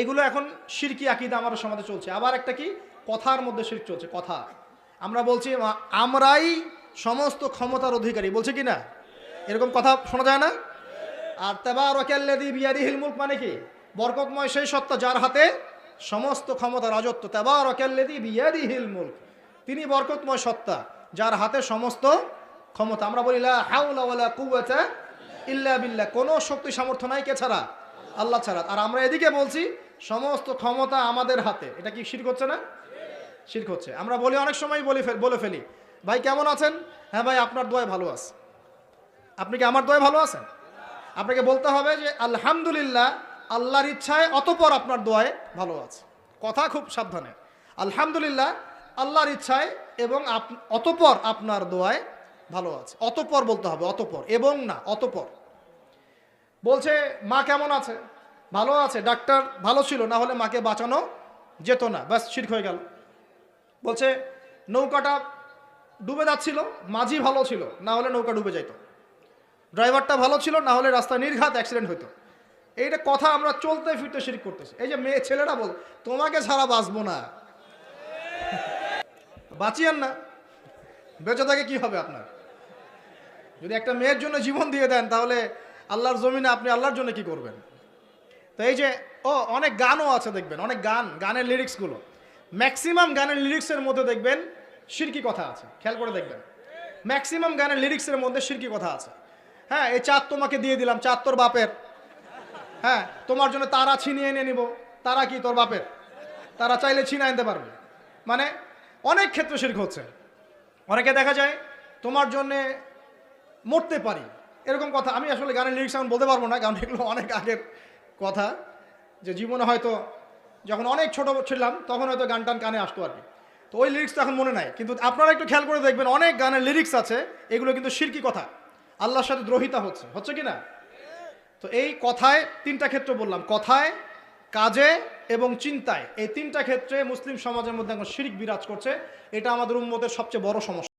এগুলো এখন শিরকি আকীদা আমাদের সমাজে চলছে। আবার একটা কি কথার মধ্যে শিরক চলছে। কথা আমরা বলছি আমরাই সমস্ত ক্ষমতার অধিকারী, বলছে কি না? এরকম কথা শোনা যায় না? আর তাবারাকাল্লাযী বিয়াদিহিল মুলক মানে কি? বরকতময় সেই সত্তা যার হাতে সমস্ত ক্ষমতা, রাজত্ব। তাবারাকাল্লাযী বিয়াদিহিল মুলক, তিনি বরকতময় সত্তা যার হাতে সমস্ত ক্ষমতা। আমরা বলি লা হাওলা ওয়ালা কুওয়াতা ইল্লা বিল্লাহ, কোনো শক্তি সামর্থ্য নাই কে ছাড়া? আল্লাহ ছাড়া। আর আমরা এদিকে বলছি সমস্ত ক্ষমতা আমাদের হাতে। এটা কি শিরক হচ্ছে না? শিরক হচ্ছে। আমরা বলি অনেক সময় বলে ফেলি, ভাই কেমন আছেন? হ্যাঁ ভাই আপনার দোয়ায় ভালো আছে। আপনি কি আমার দোয়ায় ভালো আছেন? আপনাকে বলতে হবে যে আলহামদুলিল্লাহ, আল্লাহর ইচ্ছায় অতঃপর আপনার দোয়ায় ভালো আছে। কথা খুব সাবধানে। আলহামদুলিল্লাহ, আল্লাহর ইচ্ছায় এবং অতঃপর আপনার দোয়ায় ভালো আছে। অতঃপর বলতে হবে, অতঃপর, এবং না, অতঃপর। বলছে মা কেমন আছে? ভালো আছে, ডাক্তার ভালো ছিল, না হলে মাকে বাঁচানো যেত না, ব্যাস শিরক হয়ে গেল। বলছে নৌকাটা ডুবে যাচ্ছিল, মাঝি ভালো ছিল, না হলে নৌকা ডুবে যাইত। ড্রাইভারটা ভালো ছিল, না হলে রাস্তায় নির্ঘাত অ্যাক্সিডেন্ট হইতো। এইটা কথা আমরা চলতে ফিরতে শিরক করতেছি। এই যে মেয়ে ছেলেরা বল তোমাকে ছাড়া বাঁচবো না, বাঁচিয়েন না, বেঁচে থাকে কি হবে আপনার? যদি একটা মেয়ের জন্য জীবন দিয়ে দেন, তাহলে আল্লাহর জমিনে আপনি আল্লাহর জন্য কি করবেন? তো এই যে অনেক গানও আছে দেখবেন, অনেক গানের লিরিক্সগুলো, ম্যাক্সিমাম গানের লিরিক্সের মধ্যে দেখবেন শিরকি কথা আছে। খেয়াল করে দেখবেন, ম্যাক্সিমাম গানের লিরিক্সের মধ্যে শিরকি কথা আছে। হ্যাঁ, এই চাঁদ তোমাকে দিয়ে দিলাম, চাঁদ তোর বাপের। হ্যাঁ, তোমার জন্য তারা ছিনিয়ে এনে নিব, তারা কি তোর বাপের? তারা চাইলে ছিনিয়ে আনতে পারবে। মানে অনেক ক্ষেত্রে শিরক হচ্ছে। অনেকে দেখা যায় তোমার জন্যে মরতে পারি, এরকম কথা। আমি আসলে গানের লিরিক্স এখন বলতে পারবো না, কারণ এগুলো অনেক আগের কথা। যে জীবনে হয়তো যখন অনেক ছোট ছিলাম তখন হয়তো গান টান কানে আসতো আর কি, তো ওই লিরিক্সটা এখন মনে নাই। কিন্তু আপনারা একটু খেয়াল করে দেখবেন, অনেক গানের লিরিক্স আছে এগুলো কিন্তু শিরকি কথা, আল্লাহর সাথে দ্রোহিতা হচ্ছে কি না? তো এই কথায় তিনটা ক্ষেত্র বললাম, কথায়, কাজে এবং চিন্তায়। এই তিনটা ক্ষেত্রে মুসলিম সমাজের মধ্যে এখন শিরক বিরাজ করছে। এটা আমাদের উম্মতের সবচেয়ে বড় সমস্যা।